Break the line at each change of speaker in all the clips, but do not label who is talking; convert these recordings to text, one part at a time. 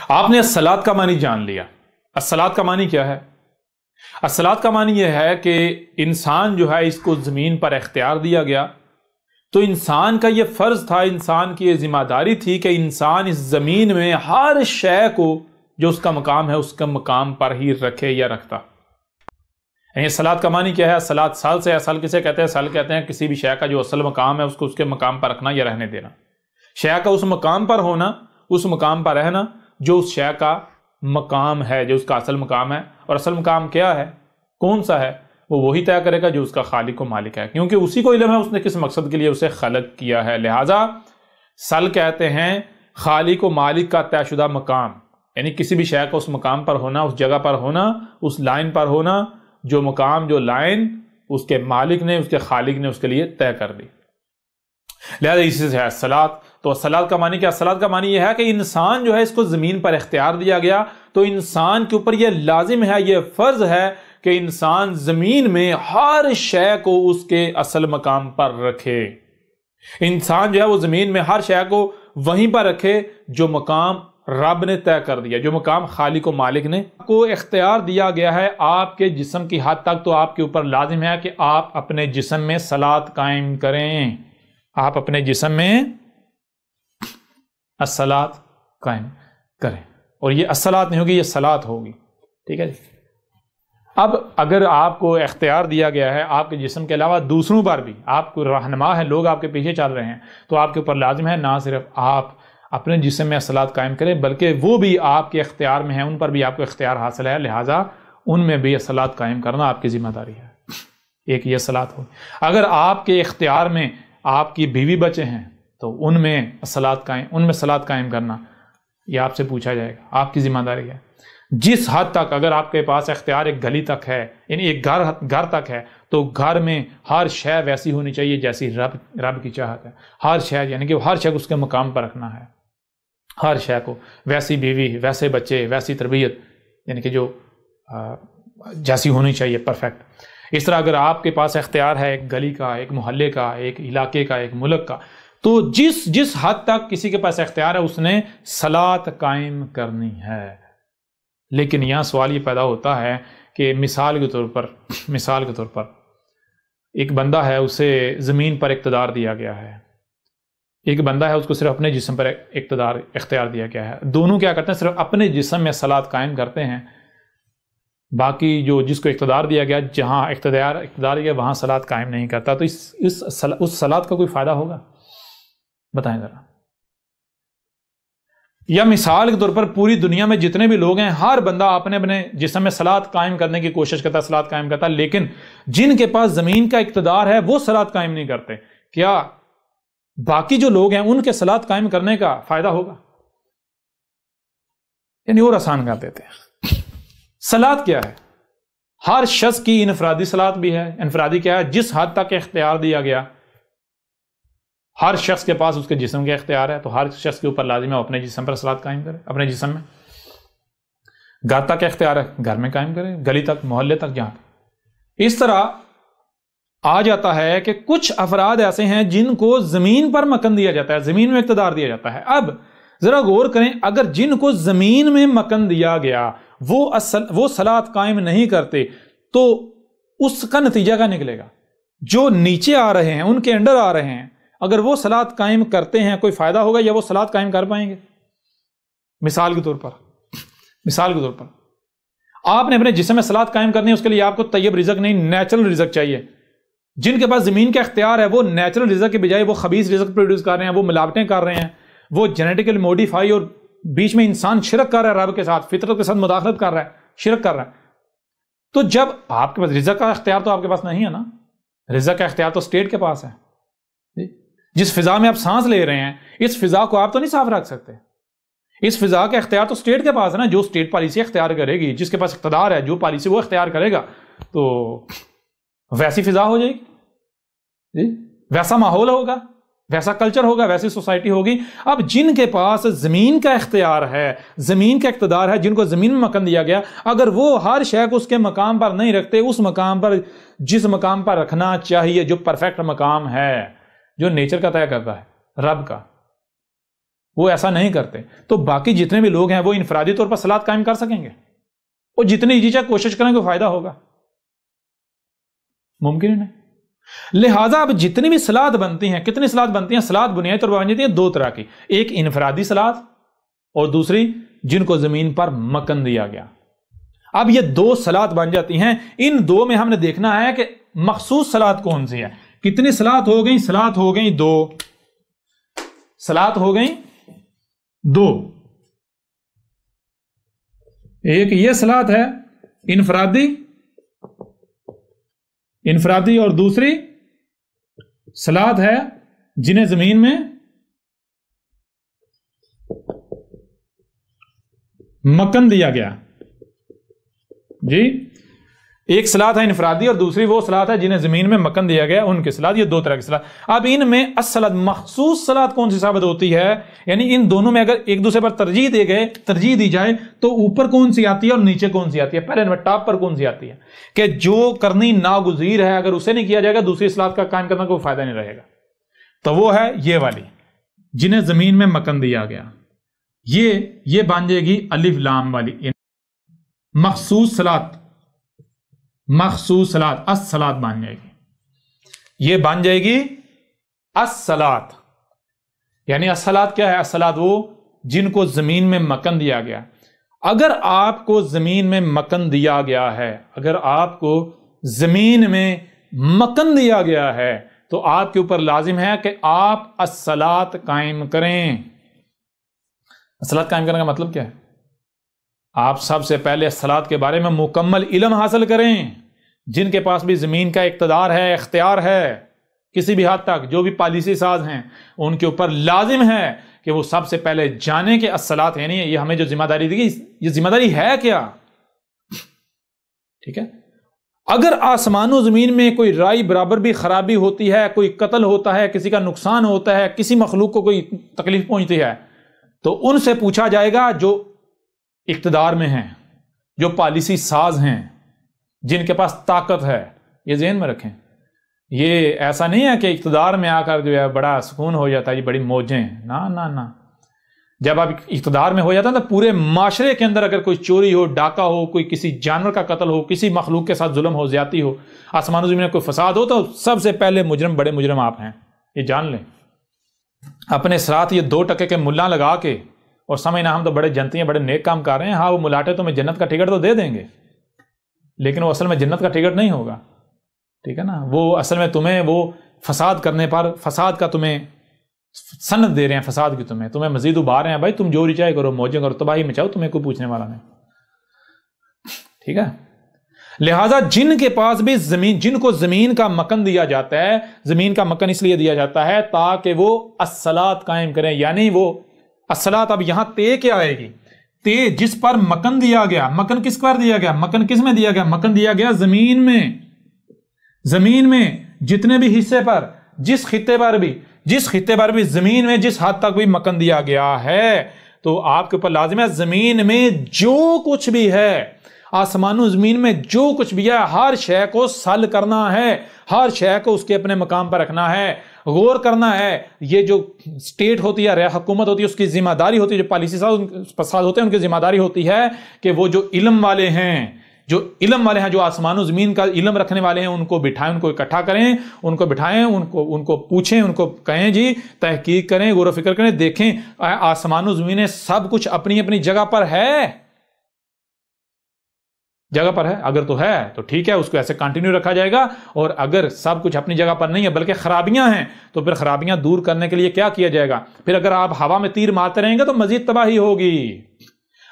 آپ نے الصلاۃ کا معنی جان لیا۔ الصلاۃ کا معنی کیا ہے؟ الصلاۃ کا معنی یہ ہے کہ انسان جو ہے اس کو زمین پر اختیار دیا گیا، تو انسان کا یہ فرض تھا، انسان کی یہ ذمہ داری تھی کہ انسان اس زمین میں ہر شے کو جو اس کا مقام ہے اس کا مقام پر ہی رکھے یا رکھتا۔ یعنی صلاۃ کا معنی کیا ہے؟ صلاۃ سال سے، اصل کسے کہتے ہیں؟ سال کہتے ہیں کسی بھی شے کا جو اصل مقام ہے اس کو اس کے مقام پر رکھنا یا رہنے دینا، شے کا اس مقام پر ہونا، اس مقام پر رہنا جو اس شے کا مقام ہے، جو اس کا اصل مقام ہے۔ اور اصل مقام کیا ہے، کون سا ہے، وہ وہی طے کرے گا جو اس کا خالق و مالک ہے، کیونکہ اسی کو علم ہے اس نے کس مقصد کے لیے اسے خلق کیا ہے۔ لہٰذا سل کہتے ہیں خالق و مالک کا طے شدہ مقام، یعنی کسی بھی شے کا اس مقام پر ہونا، اس جگہ پر ہونا، اس لائن پر ہونا، جو مقام، جو لائن اس کے مالک نے، اس کے خالق نے اس کے لیے طے کر دی۔ لہذا اسی سے ہے الصلاۃ۔ تو الصلاۃ کا معنی کیا؟ الصلاۃ کا معنی یہ ہے کہ انسان جو ہے اس کو زمین پر اختیار دیا گیا، تو انسان کے اوپر یہ لازم ہے، یہ فرض ہے کہ انسان زمین میں ہر شے کو اس کے اصل مقام پر رکھے۔ انسان جو ہے وہ زمین میں ہر شے کو وہیں پر رکھے جو مقام رب نے طے کر دیا، جو مقام خالق و مالک نے کو اختیار دیا گیا ہے۔ آپ کے جسم کی حد تک تو آپ کے اوپر لازم ہے کہ آپ اپنے جسم میں صلاۃ قائم کریں، آپ اپنے جسم میں الصلاۃ قائم کریں، اور یہ الصلاۃ نہیں ہوگی، یہ صلاۃ ہوگی، ٹھیک ہے جی۔ اب اگر آپ کو اختیار دیا گیا ہے آپ کے جسم کے علاوہ دوسروں پر بھی، آپ کو رہنما ہے، لوگ آپ کے پیچھے چل رہے ہیں، تو آپ کے اوپر لازم ہے نہ صرف آپ اپنے جسم میں الصلاۃ قائم کریں بلکہ وہ بھی آپ کے اختیار میں ہیں، ان پر بھی آپ کو اختیار حاصل ہے، لہٰذا ان میں بھی الصلاۃ قائم کرنا آپ کی ذمہ داری ہے۔ ایک یہ الصلاۃ ہو۔ اگر آپ کے اختیار میں آپ کی بیوی بچے ہیں تو ان میں صلاۃ قائم کرنا یہ آپ سے پوچھا جائے گا، آپ کی ذمہ داری ہے۔ جس حد تک اگر آپ کے پاس اختیار ایک گلی تک ہے، یعنی ایک گھر تک ہے، تو گھر میں ہر شے ویسی ہونی چاہیے جیسی رب کی چاہت ہے۔ ہر شے یعنی کہ ہر شے کو اس کے مقام پر رکھنا ہے، ہر شے کو ویسی بیوی، ویسے بچے، ویسی تربیت، یعنی کہ جو جیسی ہونی چاہیے، پرفیکٹ۔ اس طرح اگر آپ کے پاس اختیار ہے ایک گلی کا، ایک محلے کا، ایک علاقے کا، ایک ملک کا، تو جس حد تک کسی کے پاس اختیار ہے اس نے صلاۃ قائم کرنی ہے۔ لیکن یہاں سوال یہ پیدا ہوتا ہے کہ مثال کے طور پر ایک بندہ ہے، اسے زمین پر اقتدار دیا گیا ہے، ایک بندہ ہے اس کو صرف اپنے جسم پر اختیار دیا گیا ہے۔ دونوں کیا کرتے ہیں؟ صرف اپنے جسم میں صلاۃ قائم کرتے ہیں، باقی جو جس کو اقتدار دیا گیا، جہاں اقتدار دیا وہاں صلاۃ قائم نہیں کرتا، تو اس صلاۃ کا کوئی فائدہ ہوگا؟ بتائیں ذرا۔ یا مثال کے طور پر پوری دنیا میں جتنے بھی لوگ ہیں، ہر بندہ اپنے اپنے جسم میں صلاۃ قائم کرنے کی کوشش کرتا ہے، صلاۃ قائم کرتا ہے، لیکن جن کے پاس زمین کا اقتدار ہے وہ صلاۃ قائم نہیں کرتے، کیا باقی جو لوگ ہیں ان کے صلاۃ قائم کرنے کا فائدہ ہوگا؟ یعنی اور آسان کر دیتے ہیں۔ صلاۃ کیا ہے؟ ہر شخص کی انفرادی صلاۃ بھی ہے۔ انفرادی کیا ہے؟ جس حد تک اختیار دیا گیا، ہر شخص کے پاس اس کے جسم کے اختیار ہے، تو ہر شخص کے اوپر لازم ہے اپنے جسم پر صلاۃ قائم کرے، اپنے جسم میں۔ گھر تک اختیار ہے، گھر میں قائم کرے، گلی تک، محلے تک، جہاں تک۔ اس طرح آ جاتا ہے کہ کچھ افراد ایسے ہیں جن کو زمین پر مکن دیا جاتا ہے، زمین میں اقتدار دیا جاتا ہے۔ اب ذرا غور کریں، اگر جن کو زمین میں مکن دیا گیا وہ صلاۃ قائم نہیں کرتے تو اس کا نتیجہ کیا نکلے گا؟ جو نیچے آ رہے ہیں، ان کے انڈر آ رہے ہیں، اگر وہ صلاۃ قائم کرتے ہیں کوئی فائدہ ہوگا یا وہ صلاۃ قائم کر پائیں گے؟ مثال کے طور پر آپ نے اپنے جسم میں صلاۃ قائم کرنی ہے، اس کے لیے آپ کو طیب رزق نہیں، نیچرل رزق چاہیے۔ جن کے پاس زمین کا اختیار ہے وہ نیچرل رزق کے بجائے وہ خبیث رزق پروڈیوس کر رہے ہیں، وہ ملاوٹیں کر رہے ہیں، وہ جینیٹیکلی موڈیفائی، اور بیچ میں انسان شرک کر رہا ہے، رب کے ساتھ، فطرت کے ساتھ مداخلت کر رہا ہے، شرک کر رہا ہے۔ تو جب آپ کے پاس رزق کا اختیار تو آپ کے پاس نہیں ہے نا، رزق کا اختیار تو اسٹیٹ کے پاس ہے۔ جس فضا میں آپ سانس لے رہے ہیں، اس فضا کو آپ تو نہیں صاف رکھ سکتے، اس فضا کا اختیار تو اسٹیٹ کے پاس ہے نا۔ جو اسٹیٹ پالیسی اختیار کرے گی، جس کے پاس اقتدار ہے، جو پالیسی وہ اختیار کرے گا، تو ویسی فضا ہو جائے گی، ویسا ماحول ہوگا، ویسا کلچر ہوگا، ویسی سوسائٹی ہوگی۔ اب جن کے پاس زمین کا اختیار ہے، زمین کا اقتدار ہے، جن کو زمین میں مکن دیا گیا، اگر وہ ہر شے کو اس کے مقام پر نہیں رکھتے، اس مقام پر، جس مقام پر رکھنا چاہیے، جو پرفیکٹ مقام ہے، جو نیچر کا طے کرتا ہے، رب کا، وہ ایسا نہیں کرتے، تو باقی جتنے بھی لوگ ہیں وہ انفرادی طور پر صلات قائم کر سکیں گے، اور جتنی جی چاہے کوشش کریں گے فائدہ ہوگا؟ ممکن ہی نہیں۔ لہٰذا اب جتنی بھی صلات بنتی ہیں، کتنی صلات بنتی ہیں؟ صلات بنیادی طور پر بن جاتی ہیں دو طرح کی، ایک انفرادی صلات اور دوسری جن کو زمین پر مکن دیا گیا۔ اب یہ دو صلات بن جاتی ہیں، ان دو میں ہم نے دیکھنا ہے کہ مخصوص صلات کون سی ہے۔ کتنی صلات ہو گئیں؟ صلات ہو گئیں دو، صلات ہو گئیں دو، ایک یہ صلات ہے انفرادی اور دوسری صلات ہے جنہیں زمین میں مکن دیا گیا۔ جی، ایک صلات ہے انفرادی اور دوسری وہ صلات ہے جنہیں زمین میں مکن دیا گیا، ان کی صلات۔ یہ دو طرح کی صلات۔ اب ان میں الصلاۃ مخصوص صلات کون سی ثابت ہوتی ہے؟ یعنی ان دونوں میں اگر ایک دوسرے پر ترجیح دی جائے تو اوپر کون سی آتی ہے اور نیچے کون سی آتی ہے؟ پہلے نمبر ٹاپ پر کون سی آتی ہے کہ جو کرنی ناگزیر ہے، اگر اسے نہیں کیا جائے گا دوسری صلات کا قائم کرنا کوئی فائدہ نہیں رہے گا، تو وہ ہے یہ والی جنہیں زمین میں مکن دیا گیا۔ یہ بن جائے گی الف لام والی مخصوص صلات الصلاۃ بن جائے گی، یہ بن جائے گی الصلاۃ۔ یعنی الصلاۃ کیا ہے؟ الصلاۃ وہ جن کو زمین میں مکن دیا گیا۔ اگر آپ کو زمین میں مکن دیا گیا ہے، اگر آپ کو زمین میں مکن دیا گیا ہے تو آپ کے اوپر لازم ہے کہ آپ الصلاۃ قائم کریں۔ الصلاۃ قائم کرنے کا مطلب کیا ہے؟ آپ سب سے پہلے الصلاۃ کے بارے میں مکمل علم حاصل کریں۔ جن کے پاس بھی زمین کا اقتدار ہے، اختیار ہے کسی بھی حد تک، جو بھی پالیسی ساز ہیں، ان کے اوپر لازم ہے کہ وہ سب سے پہلے جانیں کہ الصلاۃ یعنی یہ ہمیں جو ذمہ داری دی گئی، یہ ذمہ داری ہے کیا؟ ٹھیک ہے؟ اگر آسمان و زمین میں کوئی رائی برابر بھی خرابی ہوتی ہے، کوئی قتل ہوتا ہے، کسی کا نقصان ہوتا ہے، کسی مخلوق کو کوئی تکلیف پہنچتی ہے، تو ان سے پوچھا جائے گا جو اقتدار میں ہیں، جو پالیسی ساز ہیں، جن کے پاس طاقت ہے۔ یہ ذہن میں رکھیں، یہ ایسا نہیں ہے کہ اقتدار میں آ کر جو ہے بڑا سکون ہو جاتا ہے، یہ بڑی موجیں، نہ۔ جب آپ اقتدار میں ہو جاتا ہے تو پورے معاشرے کے اندر اگر کوئی چوری ہو، ڈاکہ ہو، کوئی کسی جانور کا قتل ہو، کسی مخلوق کے ساتھ ظلم ہو، زیادتی ہو، آسمان و زمین میں کوئی فساد ہو، تو سب سے پہلے بڑے مجرم آپ ہیں، یہ جان لیں۔ اپنے ساتھ یہ 2% کے ملا لگا کے اور سمجھنا ہم تو بڑے جنتی ہیں، بڑے نیک کام کر رہے ہیں، ہاں وہ ملاٹے تمہیں جنت کا ٹکٹ تو دے دیں گے، لیکن وہ اصل میں جنت کا ٹکٹ نہیں ہوگا، ٹھیک ہے نا؟ وہ اصل میں تمہیں وہ فساد کرنے پر فساد کا تمہیں سند دے رہے ہیں، فساد کی تمہیں مزید ابھار رہے ہیں، بھائی تم جو رچائے کرو، موجیں کرو، تباہی مچاؤ، تمہیں کوئی پوچھنے والا نہیں، ٹھیک ہے؟ لہٰذا جن کے پاس بھی جن کو زمین کا مکن دیا جاتا ہے، زمین کا مکن اس لیے دیا جاتا ہے تاکہ وہ الصلاۃ قائم کریں، یعنی وہ الصلاۃ، اب یہاں تے کیا آئے گی؟ تے جس پر مکن دیا گیا۔ مکن کس پر دیا گیا؟ مکن کس میں دیا گیا؟ مکن دیا گیا زمین میں جتنے بھی حصے پر، جس خطے پر بھی زمین میں جس حد تک بھی مکن دیا گیا ہے، تو آپ کے اوپر لازم ہے زمین میں جو کچھ بھی ہے، آسمان و زمین میں جو کچھ بھی ہے، ہر شے کو سل کرنا ہے، ہر شے کو اس کے اپنے مقام پر رکھنا ہے، غور کرنا ہے۔ یہ جو اسٹیٹ ہوتی ہے، حکومت ہوتی ہے، اس کی ذمہ داری ہوتی ہے، جو پالیسی ساز ہوتے ہیں ان کی ذمہ داری ہوتی ہے کہ وہ جو علم والے ہیں، جو آسمان و زمین کا علم رکھنے والے ہیں، ان کو بٹھائیں، ان کو اکٹھا کریں، ان کو بٹھائیں، ان کو پوچھیں، ان کو کہیں جی تحقیق کریں، غور و فکر کریں، دیکھیں آسمان و زمین سب کچھ اپنی اپنی جگہ پر ہے، اگر تو ہے تو ٹھیک ہے، اس کو ایسے کنٹینیو رکھا جائے گا، اور اگر سب کچھ اپنی جگہ پر نہیں ہے بلکہ خرابیاں ہیں تو پھر خرابیاں دور کرنے کے لیے کیا کیا جائے گا؟ پھر اگر آپ ہوا میں تیر مارتے رہیں گے تو مزید تباہی ہوگی۔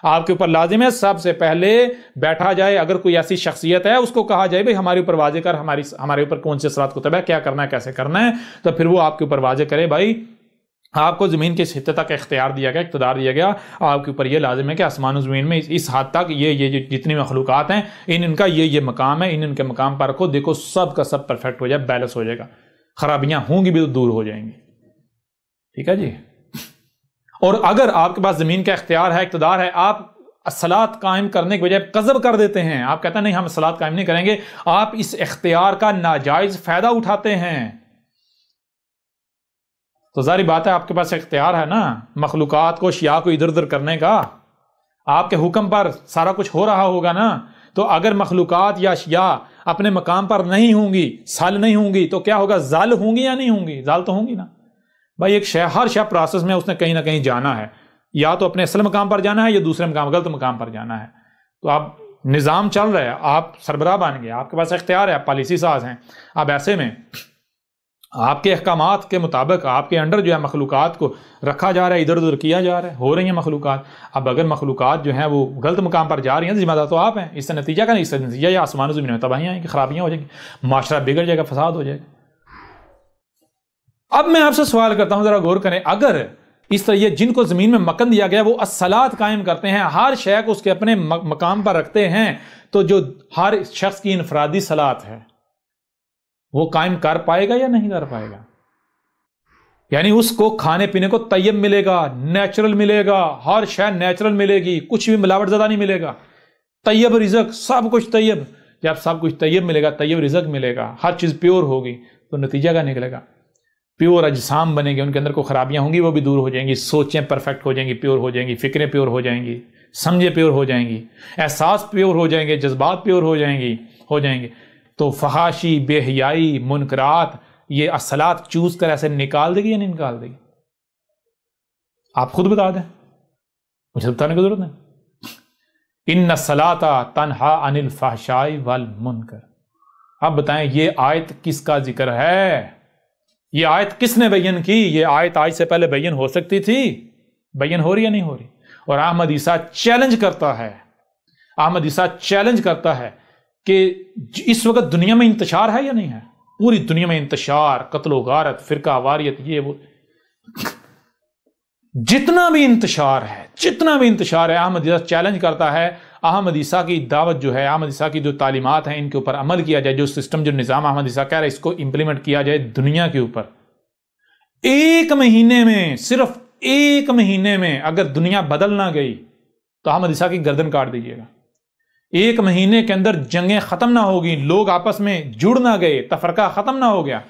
آپ کے اوپر لازم ہے سب سے پہلے بیٹھا جائے، اگر کوئی ایسی شخصیت ہے اس کو کہا جائے بھائی ہمارے اوپر واضح کر، ہمارے اوپر کون سے اثرات کو تباہ کیا کرنا ہے، کیسے کرنا ہے، تو پھر وہ آپ کے اوپر واضح کرے بھائی آپ کو زمین کے اس حصے تک اختیار دیا گیا، اقتدار دیا گیا، آپ کے اوپر یہ لازم ہے کہ آسمان و زمین میں اس حد تک یہ جتنی مخلوقات ہیں ان کا یہ مقام ہے، ان کے مقام پر رکھو، دیکھو سب کا سب پرفیکٹ ہو جائے، بیلنس ہو جائے گا، خرابیاں ہوں گی بھی تو دور ہو جائیں گی، ٹھیک ہے جی۔ اور اگر آپ کے پاس زمین کا اختیار ہے، اقتدار ہے، آپ الصلاۃ قائم کرنے کے بجائے قذف کر دیتے ہیں، آپ کہتے ہیں نہیں ہم الصلاۃ قائم نہیں کریں گے، آپ اس اختیار کا ناجائز فائدہ اٹھاتے ہیں، تو ظاہری بات ہے آپ کے پاس اختیار ہے نا مخلوقات کو اشیاء کو ادھر ادھر کرنے کا، آپ کے حکم پر سارا کچھ ہو رہا ہوگا نا۔ تو اگر مخلوقات یا اشیاء اپنے مقام پر نہیں ہوں گی، سل نہیں ہوں گی، تو کیا ہوگا؟ زال ہوں گی یا نہیں ہوں گی؟ زال تو ہوں گی نا بھائی۔ ایک شے ہر شے پروسیس میں اس نے کہیں نہ کہیں جانا ہے، یا تو اپنے اصل مقام پر جانا ہے یا دوسرے مقام غلط مقام پر جانا ہے۔ تو اب نظام چل رہا ہے، آپ سربراہ بن گئے، آپ کے پاس اختیار ہے، آپ پالیسی ساز ہیں۔ اب ایسے میں آپ کے احکامات کے مطابق آپ کے انڈر جو ہے مخلوقات کو رکھا جا رہا ہے، ادھر ادھر کیا جا رہا ہے، ہو رہی ہیں مخلوقات۔ اب اگر مخلوقات جو ہیں وہ غلط مقام پر جا رہی ہیں، ذمہ دار تو آپ ہیں۔ اس سے نتیجہ کا نہیں، اس سے نتیجہ یا آسمان و زمین میں تباہیاں آئیں گی، خرابیاں ہو جائیں گی، معاشرہ بگڑ جائے گا، فساد ہو جائے گا۔ اب میں آپ سے سوال کرتا ہوں، ذرا غور کریں، اگر اس طرح یہ جن کو زمین میں مکن دیا گیا وہ الصلاۃ قائم کرتے ہیں، ہر شے کو اس کے اپنے مقام پر رکھتے ہیں، تو جو ہر شخص کی انفرادی صلاۃ ہے وہ قائم کر پائے گا یا نہیں کر پائے گا؟ یعنی اس کو کھانے پینے کو طیب ملے گا، نیچرل ملے گا، ہر شے نیچرل ملے گی، کچھ بھی ملاوٹ زدہ نہیں ملے گا، طیب رزق، سب کچھ طیب۔ جب سب کچھ طیب ملے گا، طیب رزق ملے گا، ہر چیز پیور ہوگی، تو نتیجہ کیا نکلے گا؟ پیور اجسام بنے گے، ان کے اندر کوئی خرابیاں ہوں گی وہ بھی دور ہو جائیں گی، سوچیں پرفیکٹ ہو جائیں گی، پیور ہو جائیں گی، فکریں پیور ہو جائیں گی، سمجھے پیور ہو جائیں گی، احساس پیور ہو جائیں گے، جذبات پیور ہو جائیں گے۔ تو فحاشی، بے حیائی، منکرات، یہ الصلاۃ چوز کر ایسے نکال دے گی یا نہیں نکال دے گی؟ آپ خود بتا دیں، مجھے بتانے کی ضرورت نہیں۔ ان الصلاۃ تنہا عن الفحشاء والمنکر۔ اب بتائیں یہ آیت کس کا ذکر ہے؟ یہ آیت کس نے بیان کی؟ یہ آیت آج سے پہلے بیان ہو سکتی تھی، بیان ہو رہی یا نہیں ہو رہی؟ اور احمد عیسیٰ چیلنج کرتا ہے کہ اس وقت دنیا میں انتشار ہے یا نہیں ہے؟ پوری دنیا میں انتشار، قتل و غارت، فرقہ واریت، یہ وہ جتنا بھی انتشار ہے، احمد عیسیٰ چیلنج کرتا ہے۔ احمد عیسیٰ کی دعوت جو ہے، احمد عیسیٰ کی جو تعلیمات ہیں، ان کے اوپر عمل کیا جائے، جو سسٹم، جو نظام احمد عیسیٰ کہہ رہا ہے اس کو امپلیمنٹ کیا جائے دنیا کے اوپر۔ ایک مہینے میں، صرف ایک مہینے میں اگر دنیا بدل نہ گئی تو احمد عیسیٰ کی گردن کاٹ دیجیے گا۔ ایک مہینے کے اندر جنگیں ختم نہ ہوگی، لوگ آپس میں جڑ نہ گئے، تفرقہ ختم نہ ہو گیا،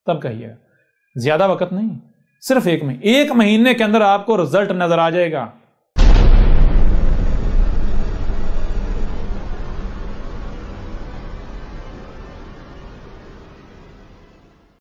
تب کہیے گا۔ زیادہ وقت نہیں، صرف ایک مہینے کے اندر آپ کو رزلٹ نظر آ جائے گا۔